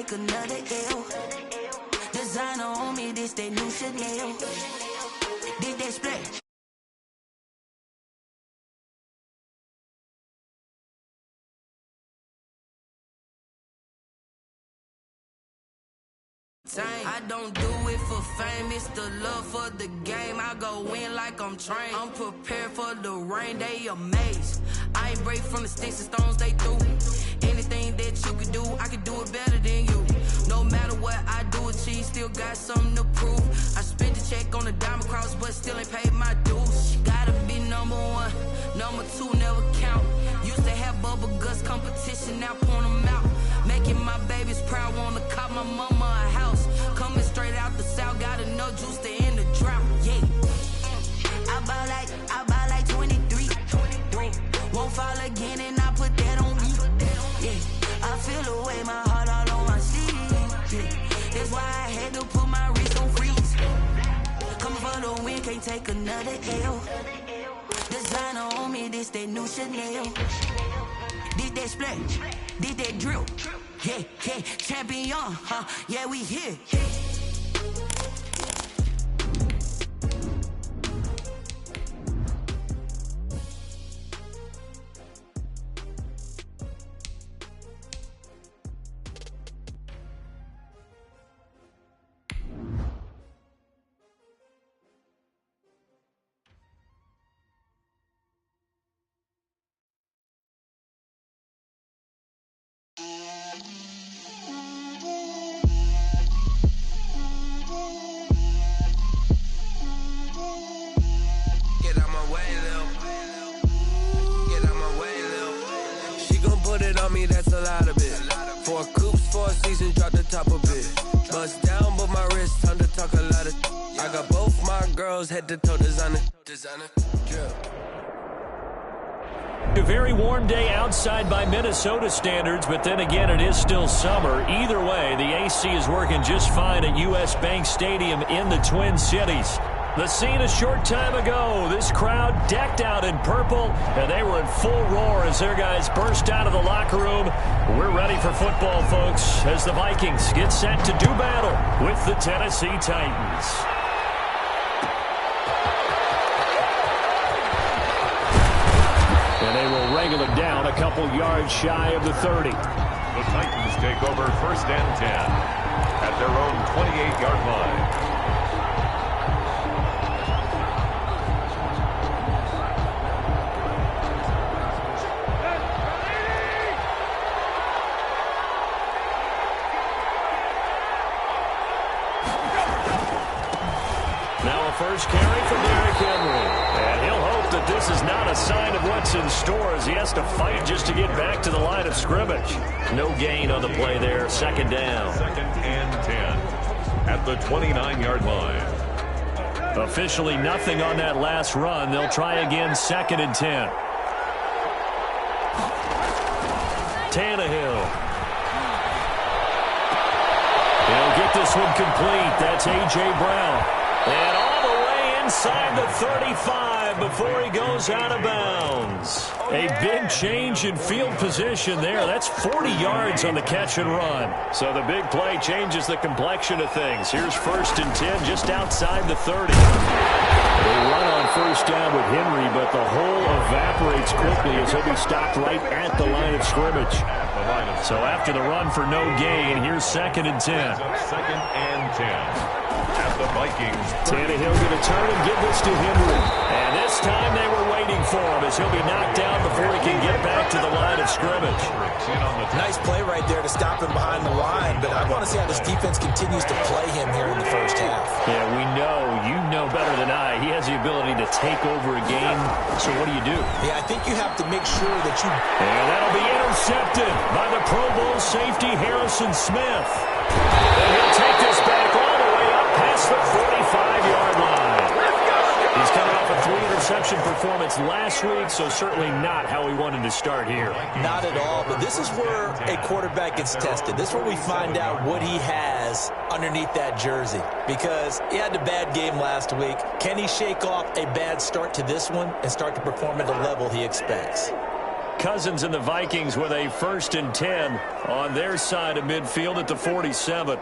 take another L. Designer on me, this that new Chanel. Did that splash? I don't do it for fame, it's the love for the game. I go in like I'm trained. I'm prepared for the rain, they amazed. I ain't break from the sticks and stones they threw. Anything that you could do, I could do it better than you. No matter what I do, achieve, still got something to prove. I spent the check on the diamond cross, but still ain't paid my dues. Gotta be number one, number two never count. Used to have bubble guts competition, now point them out. Making my babies proud, wanna cop my mama a house. Coming straight out the south, got enough juice to end the drought. Yeah, I buy like 23. Won't fall again, and I put that on me. Yeah, I feel away, my heart all on my sleeve. Yeah, that's why I had to put my wrist on freeze. Coming for the win, can't take another L. Designer on me, this that new Chanel. Did that splash, did that drill. Yeah, yeah, champion, huh? Yeah, we here. That's a lot of it. 4 coops, 4 seasons, drop the top of it. Bust down, but my wrist, time to talk a lot of. I got both my girls head to toe designer. Drill. A very warm day outside by Minnesota standards, but then again, it is still summer. Either way, the AC is working just fine at U.S. Bank Stadium in the Twin Cities. The scene a short time ago, this crowd decked out in purple, and they were in full roar as their guys burst out of the locker room. We're ready for football, folks, as the Vikings get set to do battle with the Tennessee Titans. And they will wrangle it down a couple yards shy of the 30. The Titans take over 1st and 10 at their own 28-yard line. First carry from Derrick Henry. And he'll hope that this is not a sign of what's in store as he has to fight just to get back to the line of scrimmage. No gain on the play there. 2nd down. 2nd and 10 at the 29-yard line. Officially nothing on that last run. They'll try again 2nd and 10. Tannehill. He'll get this one complete. That's A.J. Brown. And all the way inside the 35 before he goes out of bounds. A big change in field position there. That's 40 yards on the catch and run. So the big play changes the complexion of things. Here's 1st and 10 just outside the 30. They run on 1st down with Henry, but the hole evaporates quickly as he'll be stopped right at the line of scrimmage. So after the run for no gain, here's 2nd and 10. 2nd and 10. At the Vikings. Tannehill going to turn and give this to Henry. And this time they were waiting for him as he'll be knocked down before he can get back to the line of scrimmage. Nice play right there to stop him behind the line, but I want to see how this defense continues to play him here in the 1st half. Yeah, we know. You know better than I. He has the ability to take over a game. So what do you do? Yeah, I think you have to make sure that you... And that'll be intercepted by the Pro Bowl safety Harrison Smith. And he'll take this back all the way up past the 45-yard line. He's coming off a 3-interception performance last week, so certainly not how he wanted to start here. Not at all, but this is where a quarterback gets tested. This is where we find out what he has underneath that jersey, because he had a bad game last week. Can he shake off a bad start to this one and start to perform at the level he expects? Cousins and the Vikings with a 1st and 10 on their side of midfield at the 47.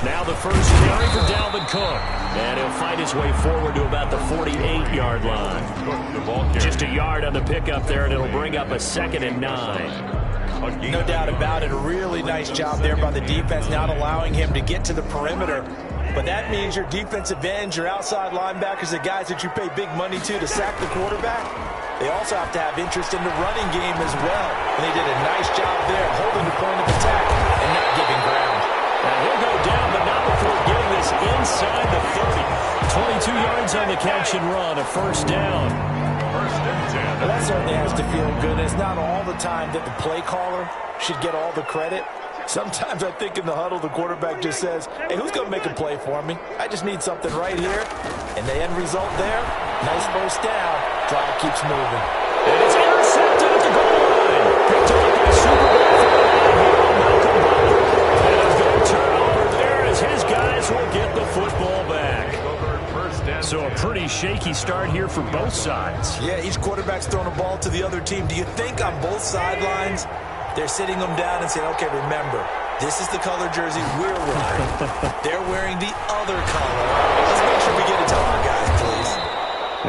Now the first carry for Dalvin Cook. And he'll fight his way forward to about the 48-yard line. Just a yard on the pickup there, and it'll bring up a 2nd and 9. No doubt about it. A really nice job there by the defense, not allowing him to get to the perimeter. But that means your defensive ends, your outside linebackers, the guys that you pay big money to sack the quarterback, they also have to have interest in the running game as well. And they did a nice job there holding the point of attack and not giving ground. And he'll go down, but not before getting this inside the 30. 22 yards on the catch and run, a 1st down. 1st and 10. Well, that certainly has to feel good. It's not all the time that the play caller should get all the credit. Sometimes I think in the huddle, the quarterback just says, hey, who's going to make a play for me? I just need something right here. And the end result there, nice 1st down. Drive keeps moving. And it's intercepted at the goal line. Picked up by Super Bowl and a big turnover there as his guys will get the football back. So a pretty shaky start here for both sides. Yeah, each quarterback's throwing a ball to the other team. Do you think on both sidelines they're sitting them down and saying, okay, remember, this is the color jersey we're wearing. They're wearing the other color. Let's make sure we get it to our guys, please.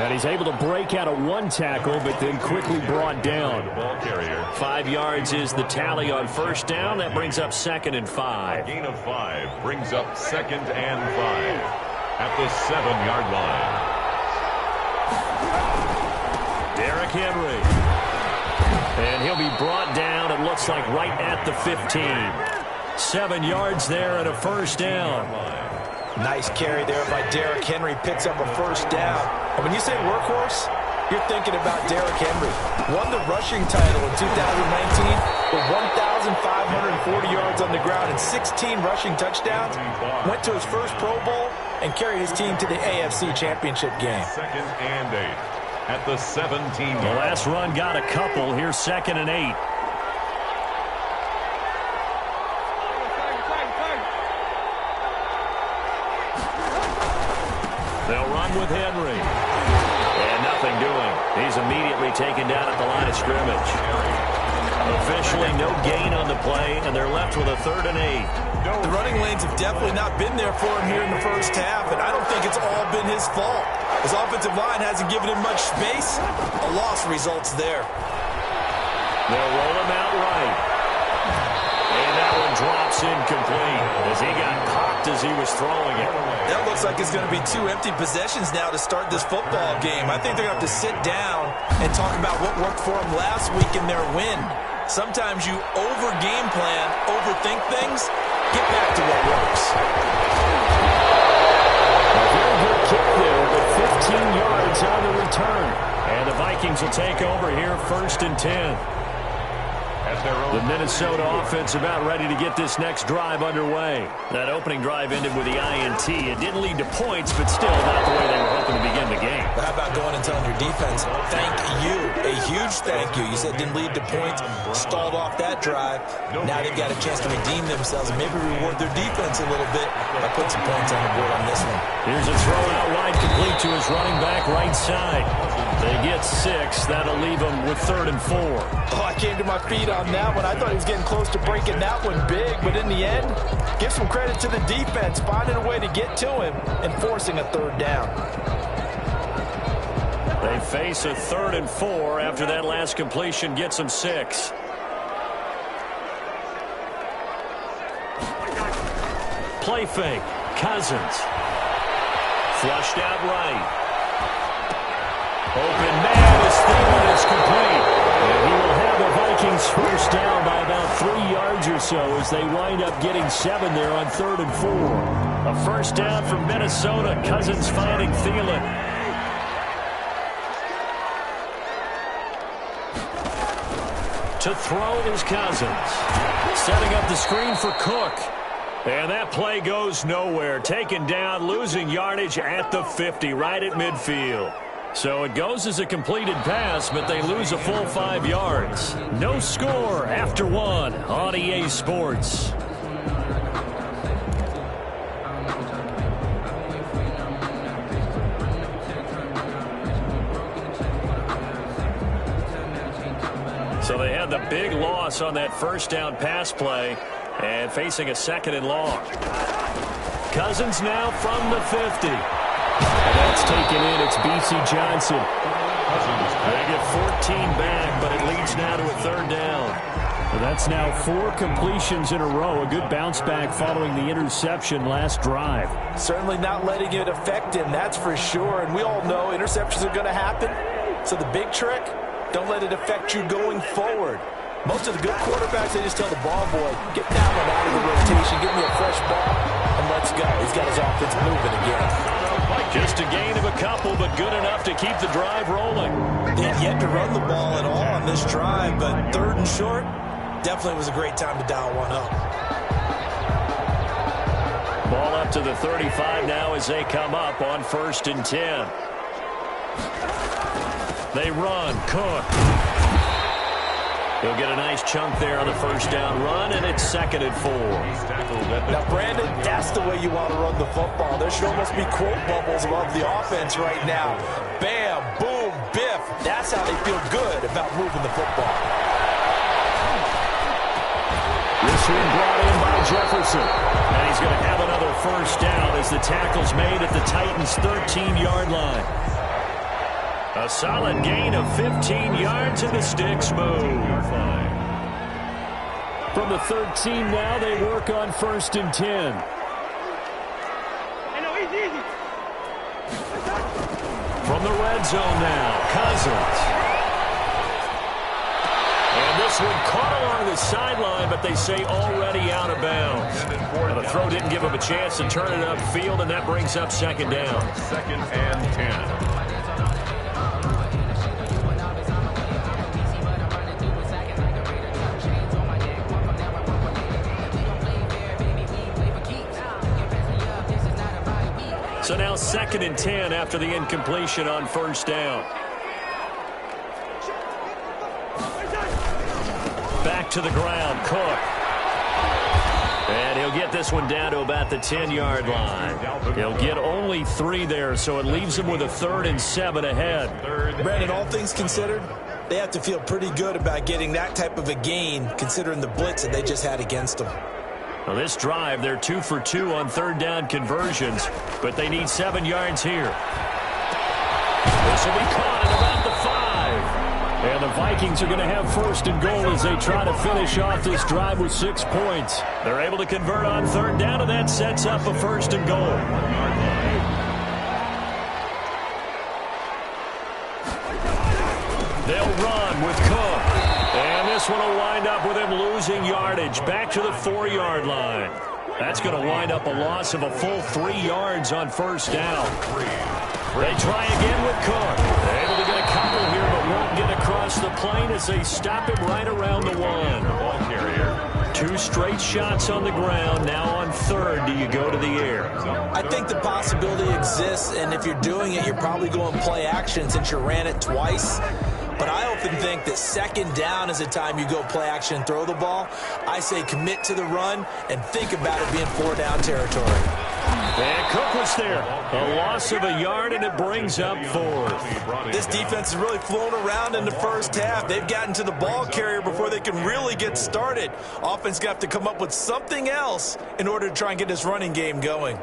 And he's able to break out of 1 tackle, but then quickly brought down. 5 yards is the tally on 1st down. That brings up 2nd and 5. Gain of 5 brings up 2nd and 5 at the 7-yard line. Derrick Henry. And he'll be brought down, it looks like, right at the 15. 7 yards there and a 1st down. Nice carry there by Derrick Henry. Picks up a 1st down. And when you say workhorse, you're thinking about Derrick Henry. Won the rushing title in 2019 with 1,540 yards on the ground and 16 rushing touchdowns. Went to his first Pro Bowl and carried his team to the AFC Championship game. 2nd and 8 at the 17. The last run got a couple. Here's 2nd and 8. They'll run with Henry. And nothing doing. He's immediately taken down at the line of scrimmage. Officially no gain on the play, and they're left with a 3rd and 8. The running lanes have definitely not been there for him here in the first half, and I don't think it's all been his fault. His offensive line hasn't given him much space. A loss results there. They'll roll him out right. And that one drops incomplete as he got popped as he was throwing it. That looks like it's going to be 2 empty possessions now to start this football game. I think they're going to have to sit down and talk about what worked for them last week in their win. Sometimes you over-game plan, overthink things. Get back to what works. A very good kick there, but 15 yards on the return. And the Vikings will take over here, 1st and 10. The Minnesota offense about ready to get this next drive underway. That opening drive ended with the INT. It didn't lead to points, but still not the way they were hoping to begin the game. But how about going and telling your defense, thank you, a huge thank you. You said it didn't lead to points, stalled off that drive. Now they've got a chance to redeem themselves and maybe reward their defense a little bit by putting some points on the board on this one. Here's a throw out wide, complete to his running back right side. They get 6. That'll leave them with 3rd and 4. Oh, I came to my feet on that one. I thought he was getting close to breaking that one big, but in the end, give some credit to the defense, finding a way to get to him and forcing a 3rd down. They face a 3rd and 4 after that last completion gets them 6. Play fake. Cousins. Flushed out right. Open man is thrown, is complete. And he will have the Vikings 1st down by about 3 yards or so as they wind up getting 7 there on 3rd and 4. A 1st down from Minnesota. Cousins finding Thielen. To throw is Cousins. Setting up the screen for Cook. And that play goes nowhere. Taken down, losing yardage at the 50, right at midfield. So it goes as a completed pass, but they lose a full 5 yards. No score after 1 on EA Sports. So they had the big loss on that first down pass play and facing a second and long. Cousins now from the 50. And that's taken in. It's B.C. Johnson. They get 14 back, but it leads now to a third down. Well, that's now 4 completions in a row. A good bounce back following the interception last drive. Certainly not letting it affect him, that's for sure. And we all know interceptions are going to happen. So the big trick, don't let it affect you going forward. Most of the good quarterbacks, they just tell the ball boy, get that one out of the rotation, give me a fresh ball, and let's go. He's got his offense moving again. Just a gain of a couple, but good enough to keep the drive rolling. They had yet to run the ball at all on this drive, but third and short, definitely was a great time to dial one up. Ball up to the 35 now as they come up on 1st and 10. They run. Cook. He'll get a nice chunk there on the first down run, and it's 2nd and 4. Now, Brandon, that's the way you want to run the football. There should almost be quote bubbles above the offense right now. Bam, boom, biff. That's how they feel good about moving the football. This one brought in by Jefferson. And he's going to have another first down as the tackle's made at the Titans' 13-yard line. A solid gain of 15 yards, and the sticks move. From the 13 now, they work on 1st and 10. From the red zone now, Cousins. And this one caught along the sideline, but they say already out of bounds. Well, the throw didn't give him a chance to turn it upfield, and that brings up 2nd down. 2nd and 10. So now 2nd and 10 after the incompletion on first down. Back to the ground, Cook. And he'll get this one down to about the 10-yard line. He'll get only 3 there, so it leaves him with a 3rd and 7 ahead. Brandon, all things considered, they have to feel pretty good about getting that type of a gain, considering the blitz that they just had against them. Well, this drive, they're 2 for 2 on third down conversions, but they need 7 yards here. This will be caught at about the 5. And the Vikings are going to have 1st and goal as they try to finish off this drive with 6 points. They're able to convert on third down, and that sets up a 1st and goal. They'll run with Cook. And this one will wind up with him losing yardage back to the 4-yard line. That's going to wind up a loss of a full 3 yards on first down. They try again with Cook. They're able to get a couple here, but won't get across the plane as they stop him right around the 1. Ball carrier. 2 straight shots on the ground. Now on third, do you go to the air? I think the possibility exists, and if you're doing it, you're probably going play action since you ran it twice. But I often think that 2nd down is the time you go play action and throw the ball. I say commit to the run and think about it being 4-down territory. And Cook was there. A loss of a yard, and it brings up 4th. This defense has really flown around in the first half. They've gotten to the ball carrier before they can really get started. Offense going to have to come up with something else in order to try and get this running game going.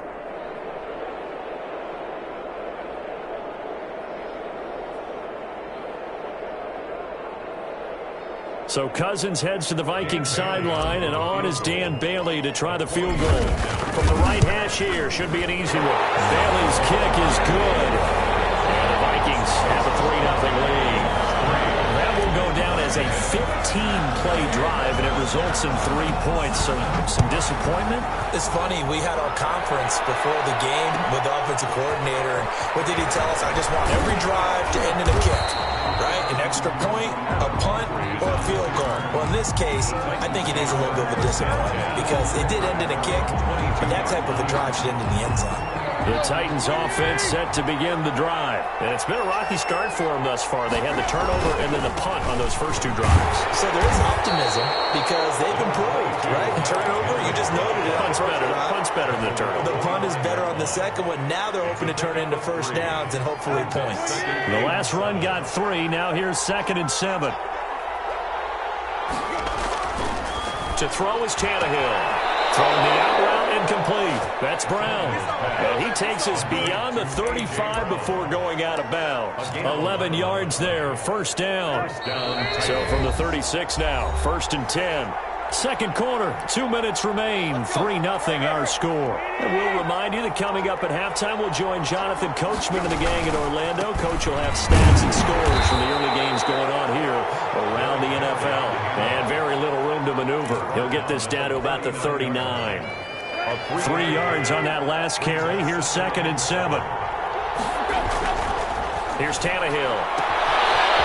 So Cousins heads to the Vikings sideline, and on is Dan Bailey to try the field goal. From the right hash here, should be an easy one. Bailey's kick is good. And the Vikings have a 3-0 lead. That will go down as a 15-play drive, and it results in 3 points. So some disappointment? It's funny, we had our conference before the game with the offensive coordinator, and what did he tell us? I just want every drive to end in a kick. Right? An extra point, a punt, or a field goal. Well, in this case, I think it is a little bit of a disappointment because it did end in a kick, but that type of a drive should end in the end zone. The Titans offense set to begin the drive. And it's been a rocky start for them thus far. They had the turnover and then the punt on those first 2 drives. So there is optimism because they've improved, right? And turnover, you just noted it. Punt's better than the turnover. The punt is better on the second one. Now they're hoping to turn it into first downs and hopefully points. The last run got 3. Now here's 2nd and 7. To throw is Tannehill. Throwing the out route incomplete. That's Brown. And he takes us beyond the 35 before going out of bounds. 11 yards there, first down. So from the 36 now, 1st and 10. Second quarter, 2 minutes remain, 3-0 our score. And we'll remind you that coming up at halftime, we'll join Jonathan Coachman and the gang in Orlando. Coach will have stats and scores from the early games going on here around the NFL. And very little room to maneuver. He'll get this down to about the 39. 3 yards on that last carry. Here's 2nd and 7. Here's Tannehill.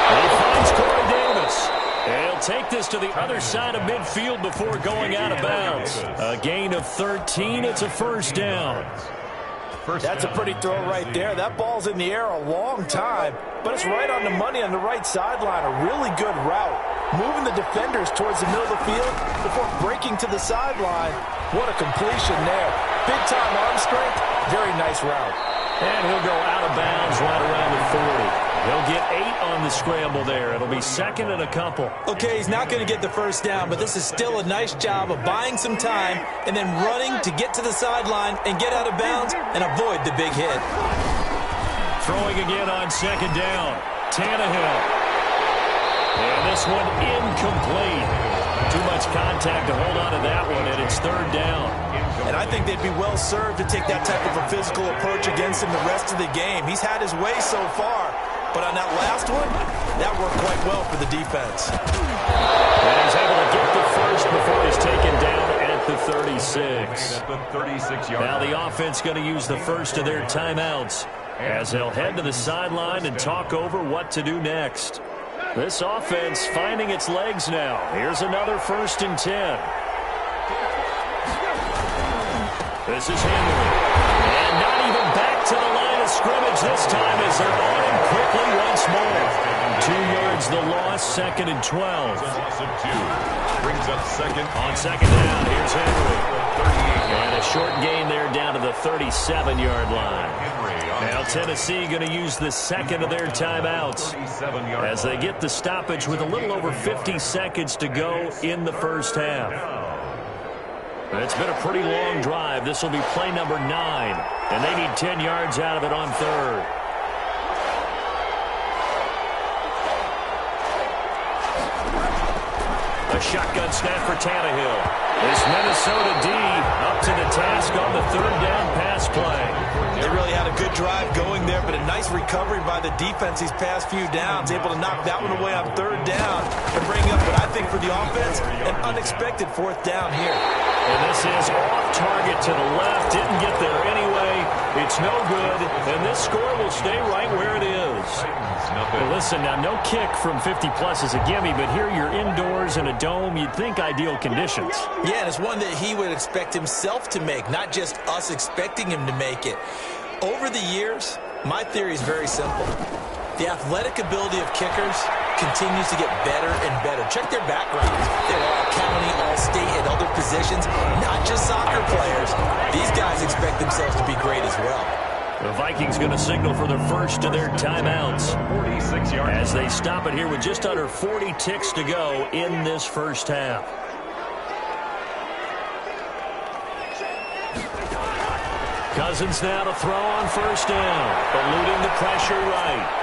And he finds Corey Davis. He'll take this to the other side of midfield before going out of bounds. A gain of 13. It's a first down. That's a pretty throw right there. That ball's in the air a long time, but it's right on the money on the right sideline. A really good route. Moving the defenders towards the middle of the field before breaking to the sideline. What a completion there. Big-time arm strength. Very nice route. And he'll go out of bounds right around the 40. He'll get 8 on the scramble there. It'll be 2nd and a couple. Okay, he's not going to get the first down, but this is still a nice job of buying some time and then running to get to the sideline and get out of bounds and avoid the big hit. Throwing again on 2nd down. Tannehill. And this one incomplete. Too much contact to hold on to that one, and it's 3rd down. And I think they'd be well served to take that type of a physical approach against him the rest of the game. He's had his way so far. But on that last one, that worked quite well for the defense. And he's able to get the first before he's taken down at the 36. Now the offense going to use the first of their timeouts as they'll head to the sideline and talk over what to do next. This offense finding its legs now. Here's another 1st and 10. This is Henry. And not even back to the line of scrimmage this time as they're on him quickly once more. 2 yards the loss, 2nd and 12. Brings up second. On 2nd down, here's Henry. And a short gain there down to the 37-yard line. Now Tennessee going to use the 2nd of their timeouts as they get the stoppage with a little over 50 seconds to go in the first half. It's been a pretty long drive. This will be play number 9, and they need 10 yards out of it on 3rd. A shotgun snap for Tannehill. This Minnesota D up to the task on the 3rd down pass play. They really had a good drive going there, but a nice recovery by the defense these past few downs, able to knock that one away on 3rd down and bring up what I think for the offense, an unexpected 4th down here. And this is off target to the left. Didn't get there anyway. It's no good. And this score will stay right where it is. Well, listen, now no kick from 50-plus is a gimme, but here you're indoors in a dome. You'd think ideal conditions. Yeah, and it's one that he would expect himself to make, not just us expecting him to make it. Over the years, my theory is very simple. The athletic ability of kickers continues to get better and better. Check their backgrounds. They're all county, all state, and other positions, not just soccer players. These guys expect themselves to be great as well. The Vikings going to signal for their first of their timeouts 46 yards. as they stop it here with just under 40 ticks to go in this first half. Cousins now to throw on 1st down, eluding the pressure right.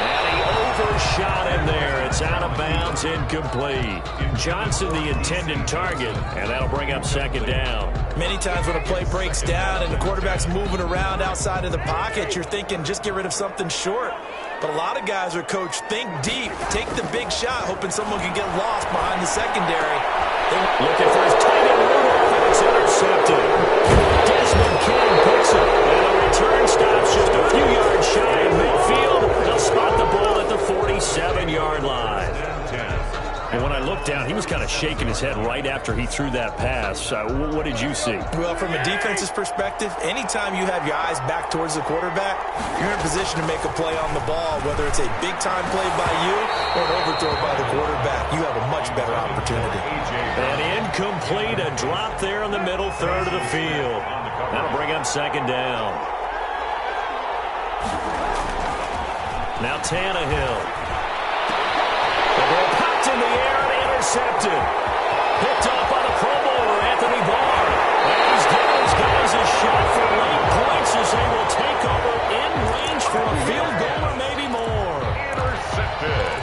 And he overshot him there. It's out of bounds, incomplete. Johnson, the intended target, and that'll bring up 2nd down. Many times when a play breaks down and the quarterback's moving around outside of the pocket, you're thinking just get rid of something short. But a lot of guys are coached, think deep, take the big shot, hoping someone can get lost behind the secondary. Looking for his tight end Rudolph, and it's intercepted. Desmond King picks it, and the return stops just a few yards shy of midfield. They'll spot the ball at the 47-yard line. And when I looked down, he was kind of shaking his head right after he threw that pass. What did you see? Well, from a defense's perspective, anytime you have your eyes back towards the quarterback, you're in a position to make a play on the ball, whether it's a big-time play by you or an overthrow by the quarterback. You have a much better opportunity. And incomplete, a drop there in the middle third of the field. That'll bring up 2nd down. Now Tannehill. The ball popped in the air and intercepted. Picked up by the Pro Bowler, Anthony Barr. And he's giving his guys a shot for late points as they will take over in range for a field goal or maybe more. Intercepted.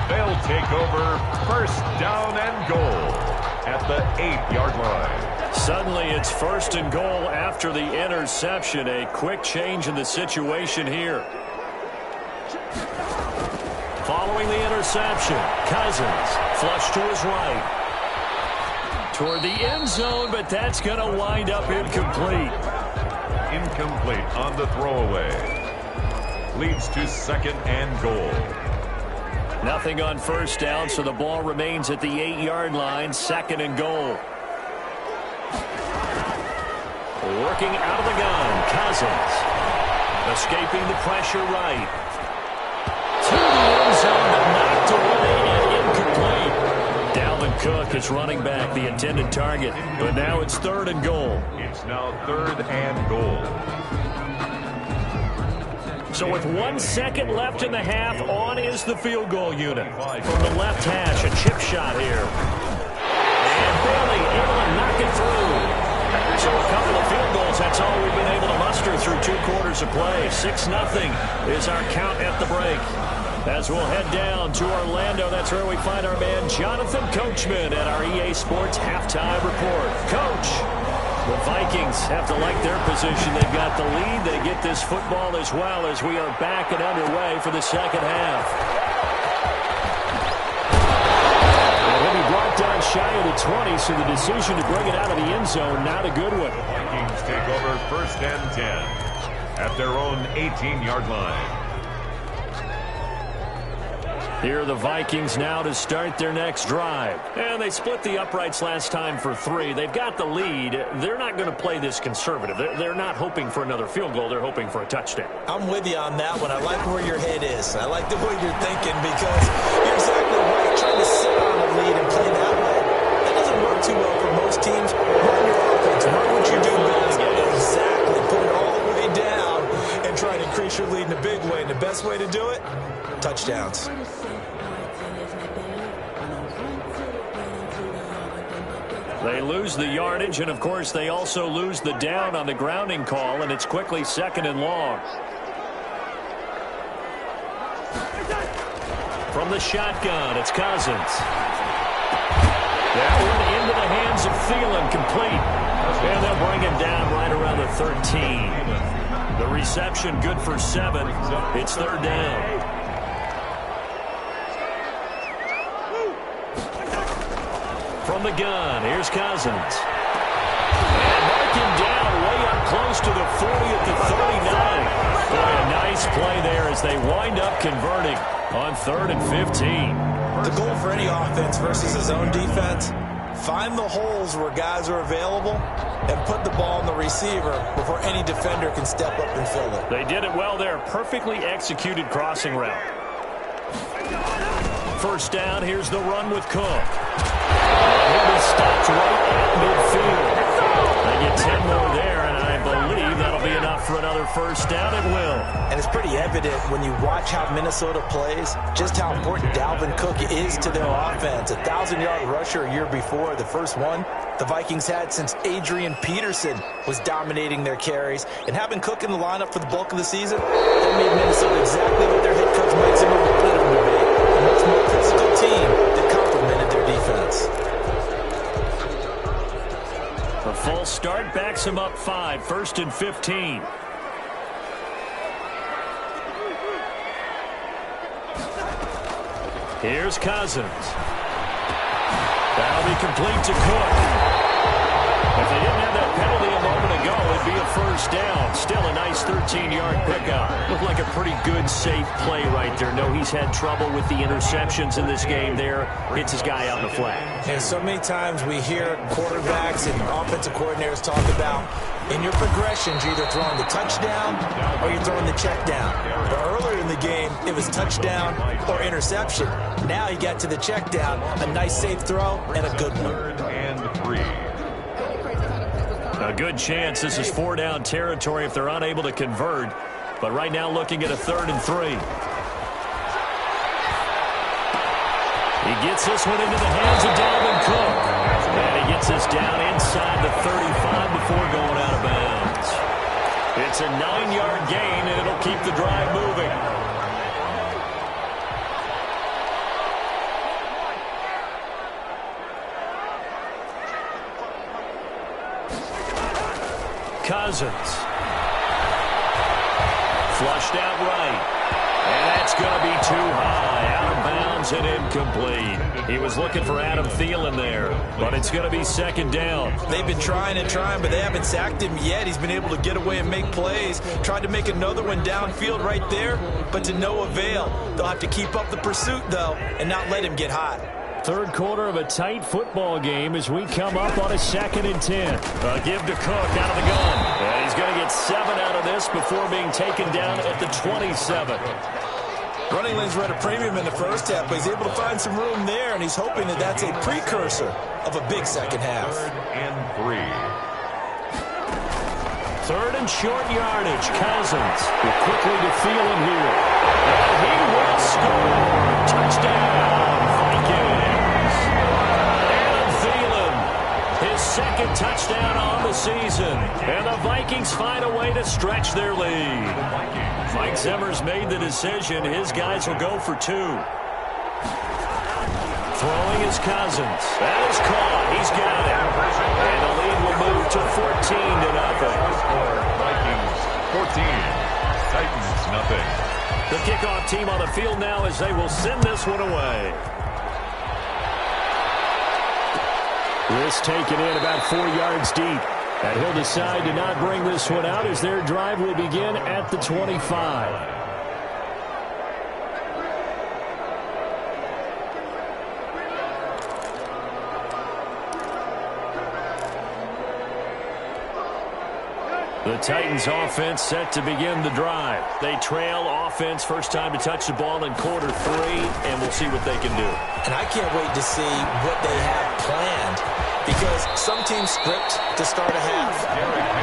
They'll take over first down and goal at the 8-yard line. Suddenly it's first and goal after the interception. A quick change in the situation here. Following the interception, Cousins flush to his right. Toward the end zone, but that's going to wind up incomplete. Incomplete on the throwaway. Leads to second and goal. Nothing on first down, so the ball remains at the 8-yard line, second and goal. Working out of the gun, Cousins. Escaping the pressure right. To the end zone, but knocked away and incomplete. Dalvin Cook is running back, the intended target, but now it's third and goal. It's now third and goal. So with 1 second left in the half, on is the field goal unit. From the left hash, a chip shot here. And barely able to knock it through. So a couple of field goals, that's all we've been able to muster through 2 quarters of play. 6-0 is our count at the break. As we'll head down to Orlando, that's where we find our man Jonathan Coachman at our EA Sports Halftime Report. Coach, the Vikings have to like their position. They've got the lead. They get this football as well as we are back and underway for the second half. He'll be brought down shy of the 20, so the decision to bring it out of the end zone, not a good one. Vikings take over first and 10 at their own 18-yard line. Here are the Vikings now to start their next drive. And they split the uprights last time for 3. They've got the lead. They're not going to play this conservative. They're not hoping for another field goal. They're hoping for a touchdown. I'm with you on that one. I like where your head is. I like the way you're thinking because you're exactly right. Trying to sit on the lead and play that way, that doesn't work too well for most teams. Run your offense. Run what you do best. Exactly. Put it all the way down and try to increase your lead in a big way. And the best way to do it, touchdowns. They lose the yardage, and, of course, they also lose the down on the grounding call, and it's quickly second and long. From the shotgun, it's Cousins. That one into the hands of Thielen, complete. And they'll bring him down right around the 13. The reception good for 7. It's third down. From the gun, here's Cousins. And marking down way up close to the 40 at the 39. Boy, a nice play there as they wind up converting on 3rd and 15. The goal for any offense versus a zone defense, find the holes where guys are available and put the ball in the receiver before any defender can step up and fill it. They did it well there. Perfectly executed crossing route. First down, here's the run with Cook. He'll be stopped right at midfield. They get 10 more there, and I believe that'll be enough for another first down. It will. And it's pretty evident when you watch how Minnesota plays, just how important Dalvin Cook is to their offense. A 1,000-yard rusher a year before, the first one the Vikings had since Adrian Peterson was dominating their carries. And having Cook in the lineup for the bulk of the season, that made Minnesota exactly what their head coach Mike Zimmer wanted them to be. A much more physical team that complemented their defense. A full start backs him up 5, 1st and 15. Here's Cousins. That'll be complete to Cook. If they didn't have that penalty a moment ago, it'd be a first down. Still a nice 13-yard pickup. Looked like a pretty good, safe play right there. No, he's had trouble with the interceptions in this game there. Hits his guy out in the flat. And so many times we hear quarterbacks and offensive coordinators talk about in your progressions, you're either throwing the touchdown or you're throwing the check down. But earlier in the game, it was touchdown or interception. Now he got to the check down, a nice safe throw, and a good one. 3rd and 3. A good chance this is 4-down territory if they're unable to convert. But right now looking at a 3rd and 3. He gets this one into the hands of Dalvin Cook. And he gets this down inside the 35 before going out of bounds. It's a 9-yard gain, and it'll keep the drive moving. Cousins. Flushed out right. And that's going to be too high. Out of bounds and incomplete. He was looking for Adam Thielen there, but it's going to be second down. They've been trying and trying, but they haven't sacked him yet. He's been able to get away and make plays. Tried to make another one downfield right there, but to no avail. They'll have to keep up the pursuit, though, and not let him get hot. Third quarter of a tight football game as we come up on a 2nd and 10. A give to Cook out of the gun. And he's going to get 7 out of this before being taken down at the 27. Running lanes were at a premium in the first half, but he's able to find some room there, and he's hoping that that's a precursor of a big second half. 3rd and 3. Third and short yardage. Cousins quickly to Thielen here. And he will score. Touchdown, Vikings. Adam Thielen, his second touchdown on the season. And the Vikings find a way to stretch their lead. Mike Zimmer's made the decision. His guys will go for 2. Throwing is Cousins. That is caught. He's got it. And the lead will move to 14-0. Vikings 14. Titans nothing. The kickoff team on the field now as they will send this one away. This taken in about 4 yards deep. And he'll decide to not bring this one out as their drive will begin at the 25. The Titans offense set to begin the drive. They trail offense, first time to touch the ball in quarter 3, and we'll see what they can do. And I can't wait to see what they have planned, because some teams script to start a half.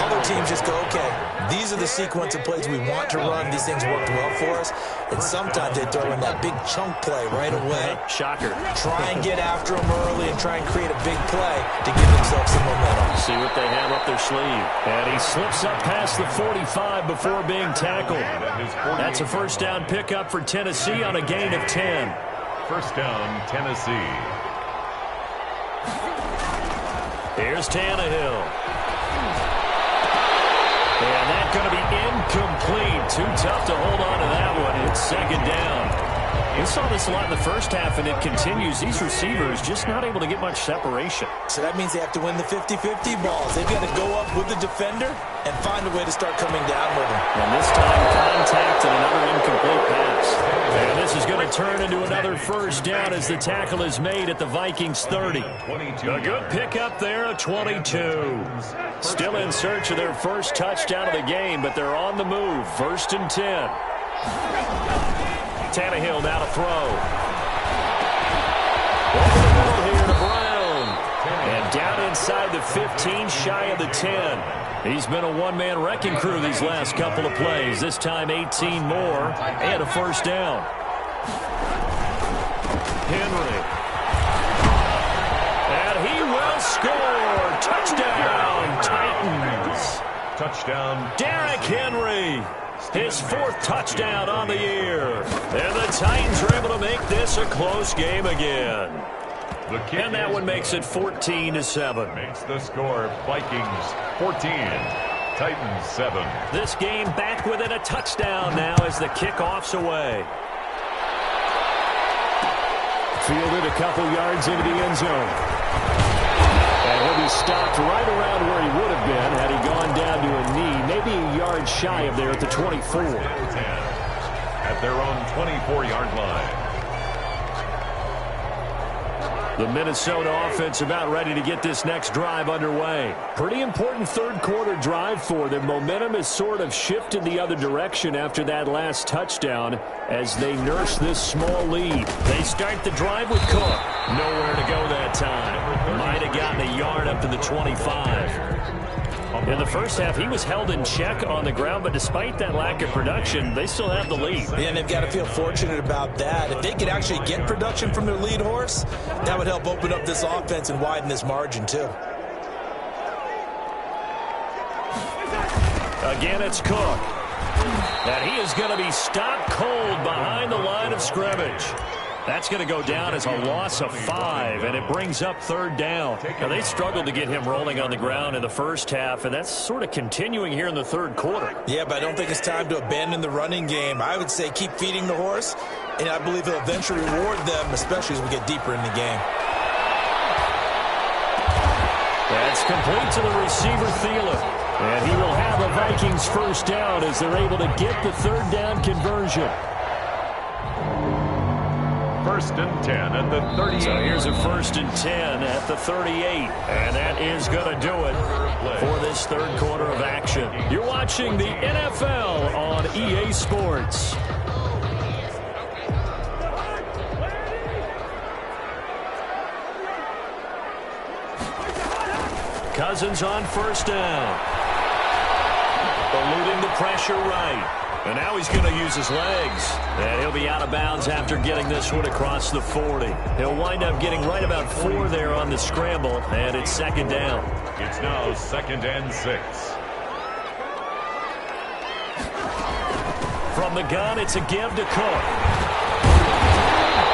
Other teams just go, okay, these are the sequence of plays we want to run. These things worked well for us. And sometimes they throw in that big chunk play right away. Shocker. Try and get after them early and try and create a big play to give themselves some momentum. See what they have up their sleeve. And he slips up past the 45 before being tackled. That's a first down pickup for Tennessee on a gain of 10. First down, Tennessee. Here's Tannehill. And that's going to be incomplete. Too tough to hold on to that one. It's second down. We saw this a lot in the first half, and it continues. These receivers just not able to get much separation. So that means they have to win the 50-50 balls. They've got to go up with the defender and find a way to start coming down with him. And this time, contact and another incomplete pass. And this is going to turn into another first down as the tackle is made at the Vikings 30. A good pickup there, a 22. Still in search of their first touchdown of the game, but they're on the move. 1st and 10. Tannehill now to throw. Over the middle here to Brown. And down inside the 15, shy of the 10. He's been a one-man wrecking crew these last couple of plays. This time 18 more and a first down. Henry. And he will score. Touchdown, Titans. Touchdown. Derrick Henry. His 4th touchdown on the year. And the Titans are able to make this a close game again. And that one makes it 14-7. Makes the score Vikings 14, Titans 7. This game back within a touchdown now as the kickoff's away. Fielded a couple yards into the end zone. And he'll be stopped right around where he would have been had he gone down to a knee, maybe a yard shy of there at the 24. At their own 24-yard line. The Minnesota offense about ready to get this next drive underway. Pretty important third quarter drive for them. Momentum has sort of shifted the other direction after that last touchdown as they nurse this small lead. They start the drive with Cook. Nowhere to go that time. Might have gotten a yard up to the 25. In the first half, he was held in check on the ground, but despite that lack of production, they still have the lead. And they've got to feel fortunate about that. If they could actually get production from their lead horse, that would help open up this offense and widen this margin too. Again, it's Cook. And he is going to be stopped cold behind the line of scrimmage. That's going to go down as a loss of 5, and it brings up 3rd down. Now, they struggled to get him rolling on the ground in the first half, and that's sort of continuing here in the 3rd quarter. Yeah, but I don't think it's time to abandon the running game. I would say keep feeding the horse, and I believe he'll eventually reward them, especially as we get deeper in the game. That's complete to the receiver, Thielen. And he will have a Vikings first down as they're able to get the 3rd down conversion. 1st and 10 at the 38. So here's a 1st and 10 at the 38. And that is going to do it for this 3rd quarter of action. You're watching the NFL on EA Sports. Cousins on 1st down. Eluding the pressure right. And now he's going to use his legs. And he'll be out of bounds after getting this one across the 40. He'll wind up getting right about 4 there on the scramble, and it's 2nd down. It's now 2nd and 6. From the gun, it's a give to Cook.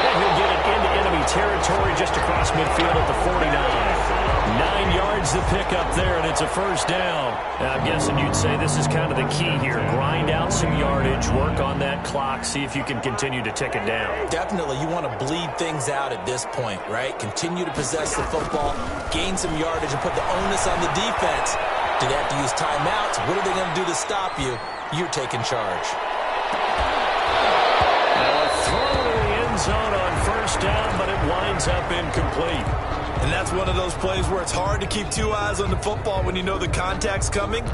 And he'll get it into enemy territory just across midfield at the 49. 9 yards to pick up there, and it's a 1st down. Now, I'm guessing you'd say this is kind of the key here. Grind out some yardage, work on that clock, see if you can continue to tick it down. Definitely, you want to bleed things out at this point, right? Continue to possess the football, gain some yardage, and put the onus on the defense. Do they have to use timeouts? What are they going to do to stop you? You're taking charge. Now, a throw to the end zone on 1st down, but it winds up incomplete. And that's one of those plays where it's hard to keep 2 eyes on the football when you know the contact's coming,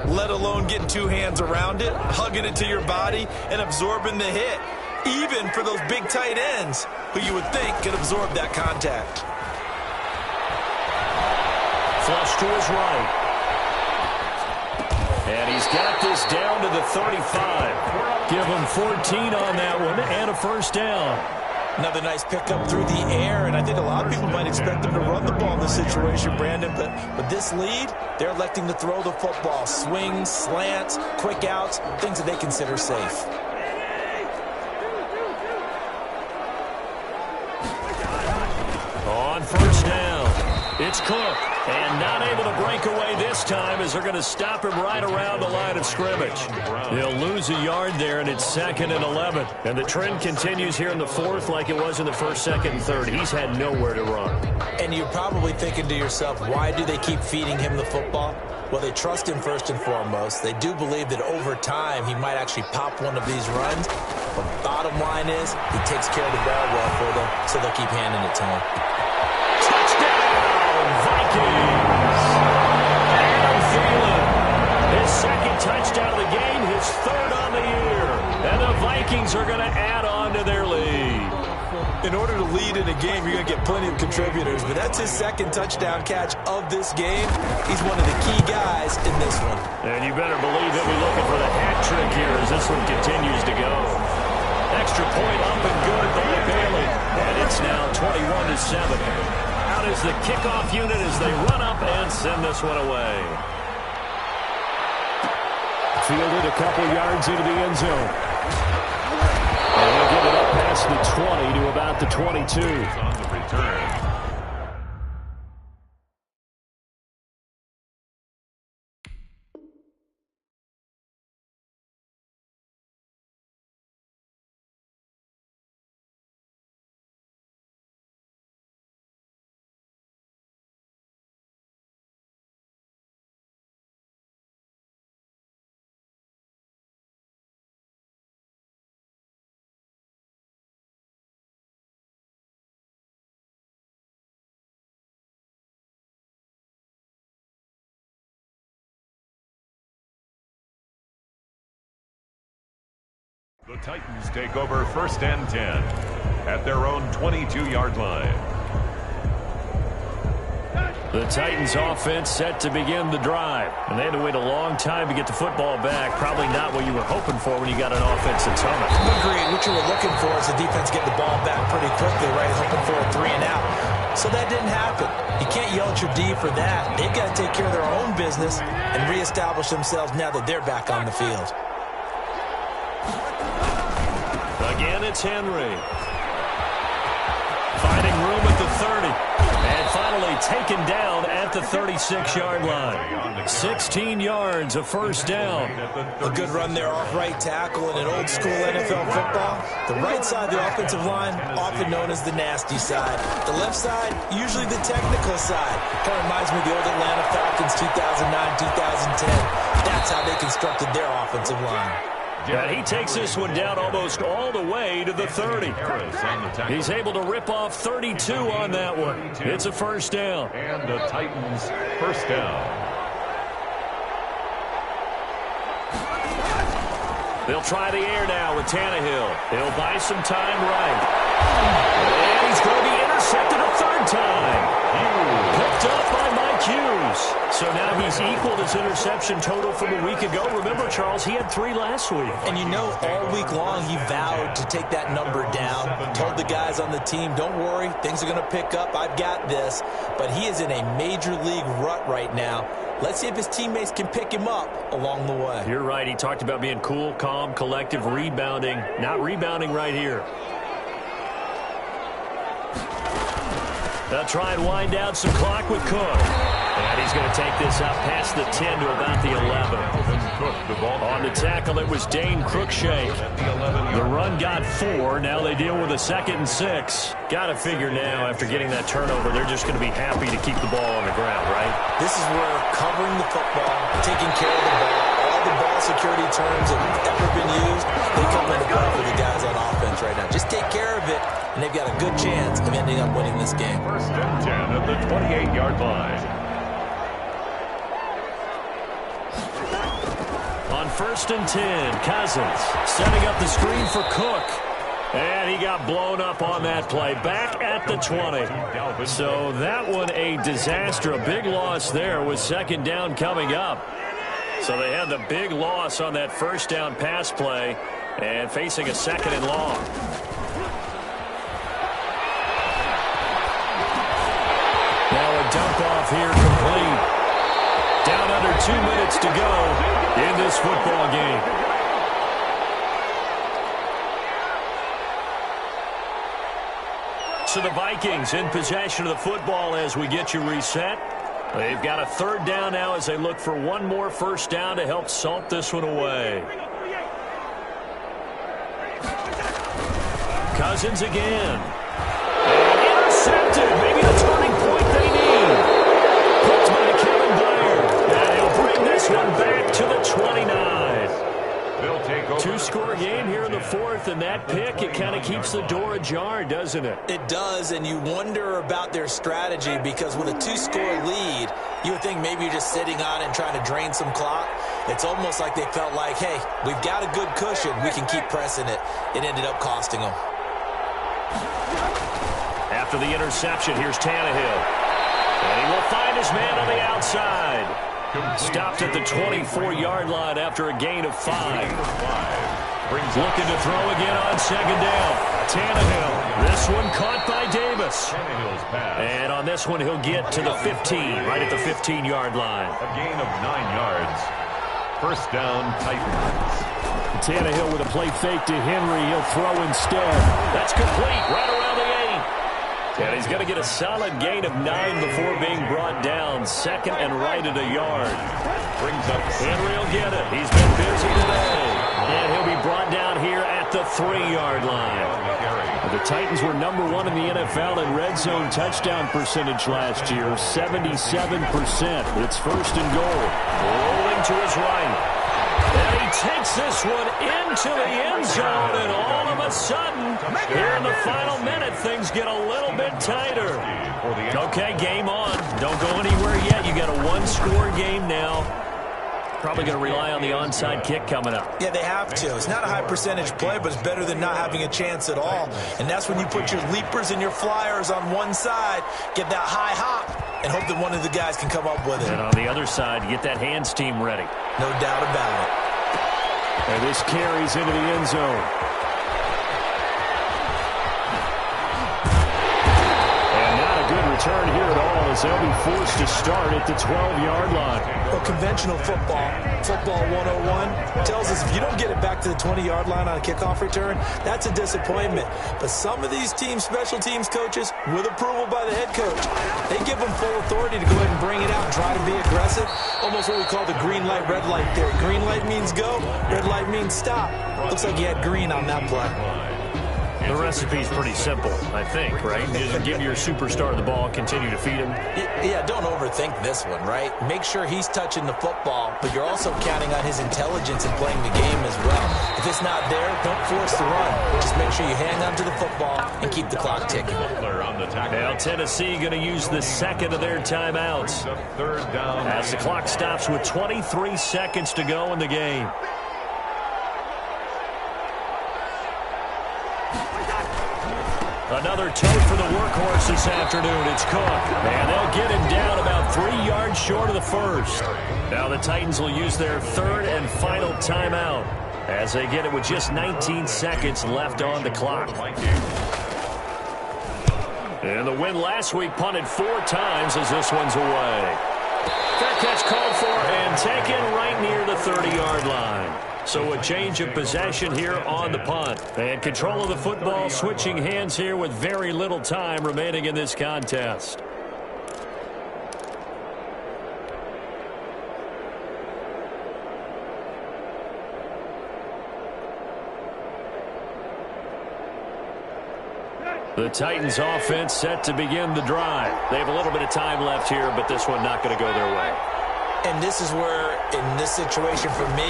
let alone getting 2 hands around it, hugging it to your body, and absorbing the hit, even for those big tight ends who you would think could absorb that contact. Flush to his right. And he's got this down to the 35. Give him 14 on that one and a 1st down. Another nice pickup through the air, and I think a lot of people might expect them to run the ball in this situation, Brandon, but with this lead, they're electing to throw the football. Swings, slants, quick outs, things that they consider safe. On 1st down, it's Cook. And not able to break away this time as they're going to stop him right around the line of scrimmage. He'll lose a yard there, and it's 2nd and 11. And the trend continues here in the 4th like it was in the 1st, 2nd, and 3rd. He's had nowhere to run. And you're probably thinking to yourself, why do they keep feeding him the football? Well, they trust him first and foremost. They do believe that over time he might actually pop one of these runs. But bottom line is he takes care of the ball well for them, so they'll keep handing it to him. Vikings. Adam Thielen, his 2nd touchdown of the game, his 3rd on the year. And the Vikings are going to add on to their lead. In order to lead in a game, you're going to get plenty of contributors, but that's his 2nd touchdown catch of this game. He's one of the key guys in this one. And you better believe he'll be looking for the hat trick here as this one continues to go. Extra point up and good by Bailey. And it's now 21-7. Is the kickoff unit as they run up and send this one away. Fielded a couple yards into the end zone. And they'll get it up past the 20 to about the 22. On the return. The Titans take over 1st and 10 at their own 22-yard line. The Titans offense set to begin the drive. And they had to wait a long time to get the football back. Probably not what you were hoping for when you got an offensive tunnel. Agreed. What you were looking for is the defense get the ball back pretty quickly, right? Hoping for a 3 and out. So that didn't happen. You can't yell at your D for that. They've got to take care of their own business and reestablish themselves now that they're back on the field. Again, it's Henry. Finding room at the 30. And finally taken down at the 36-yard line. 16 yards, a first down. A good run there off right tackle in an old-school NFL football. The right side of the offensive line, often known as the nasty side. The left side, usually the technical side. Kind of reminds me of the old Atlanta Falcons 2009-2010. That's how they constructed their offensive line. And he takes this one down almost all the way to the 30. He's able to rip off 32 on that one. It's a first down. And the Titans first down. They'll try the air now with Tannehill. He'll buy some time right. And he's going to be intercepted a third time. Picked up by Mike Hughes. So now he's equaled his interception total from a week ago. Remember, Charles, he had 3 last week. And you know, all week long he vowed to take that number down. Told the guys on the team, don't worry, things are going to pick up. I've got this. But he is in a major league rut right now. Let's see if his teammates can pick him up along the way. You're right. He talked about being cool, calm, collective, rebounding. Not rebounding right here. They'll try and wind down some clock with Cook. And he's going to take this up past the 10 to about the 11. On the tackle, it was Dane Cruikshank. The run got 4. Now they deal with a 2nd and 6. Got to figure now, after getting that turnover, they're just going to be happy to keep the ball on the ground, right? This is where covering the football, taking care of the ball, all the ball security terms that have ever been used, they come into play for the guys on offense right now. Just take care of it, and they've got a good chance of ending up winning this game. First and 10 at the 28-yard line. On 1st and 10, Cousins setting up the screen for Cook. And he got blown up on that play. Back at the 20. So that one a disaster. A big loss there with 2nd down coming up. So they had the big loss on that 1st down pass play and facing a 2nd and long. Now a dump off here complete. Down under 2 minutes to go in this football game. So the Vikings in possession of the football as we get you reset. They've got a 3rd down now as they look for one more 1st down to help salt this one away. Cousins again. And intercepted. Maybe the turning point they need. Picked by Kevin Byard. And he'll bring this one back to the 29. They'll take over. 2-score game here in the 4th, and that pick, it kind of keeps the door ajar, doesn't it? It does, and you wonder about their strategy because with a 2-score lead, you would think maybe you're just sitting on it and trying to drain some clock. It's almost like they felt like, hey, we've got a good cushion. We can keep pressing it. It ended up costing them. After the interception, here's Tannehill. And he will find his man on the outside. Stopped at the 24-yard line after a gain of 5. Looking to throw again on 2nd down. Tannehill. This one caught by Davis. And on this one, he'll get to the 15, right at the 15-yard line. A gain of 9 yards. First down, Titans. Tannehill with a play fake to Henry. He'll throw instead. That's complete right around the 8. And he's going to get a solid gain of 9 before being brought down. 2nd and right at a yard. Brings up Henry will get it. He's been busy today. And he'll be brought down here at the 3-yard line. The Titans were number 1 in the NFL in red zone touchdown percentage last year, 77%. It's 1st and goal. Rolling to his right. And he takes this one into the end zone, and all of a sudden, here in the final minute, things get a little bit tighter. Okay, game on. Don't go anywhere yet. You got a 1-score game now. Probably going to rely on the onside kick coming up. Yeah, they have to. It's not a high percentage play, but it's better than not having a chance at all. And that's when you put your leapers and your flyers on one side, get that high hop, and hope that one of the guys can come up with it. And on the other side, get that hands team ready. No doubt about it. And this carries into the end zone. And not a good return here at all, as they'll be forced to start at the 12-yard line. Well, conventional football 101, tells us if you don't get it back to the 20-yard line on a kickoff return, that's a disappointment. But some of these special teams coaches, with approval by the head coach, they give them full authority to go ahead and bring it out and try to be aggressive. Almost what we call the green light, red light theory. Green light means go, red light means stop. Looks like you had green on that play. The recipe's pretty simple, I think, right? Just give your superstar the ball, continue to feed him. Yeah, don't overthink this one, right? Make sure he's touching the football, but you're also counting on his intelligence in playing the game as well. If it's not there, don't force the run. Just make sure you hang on to the football and keep the clock ticking. Now Tennessee going to use the second of their timeouts as the clock stops with 23 seconds to go in the game. Another tote for the workhorse this afternoon. It's Cook. And they'll get him down about 3 yards short of the first. Now the Titans will use their third and final timeout as they get it with just 19 seconds left on the clock. And the win last week punted 4 times as this one's away. Fair catch called for and taken right near the 30-yard line. So a change of possession here on the punt. And control of the football switching hands here with very little time remaining in this contest. The Titans offense set to begin the drive. They have a little bit of time left here, but this one not going to go their way. And this is where, in this situation for me,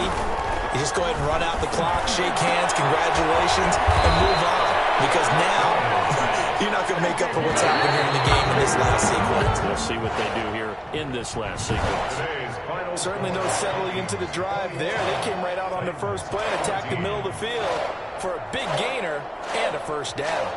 you just go ahead and run out the clock, shake hands, congratulations, and move on. Because now, you're not going to make up for what's happened here in the game in this last sequence. We'll see what they do here in this last sequence. Certainly no settling into the drive there. They came right out on the first play and attacked the middle of the field for a big gainer and a first down.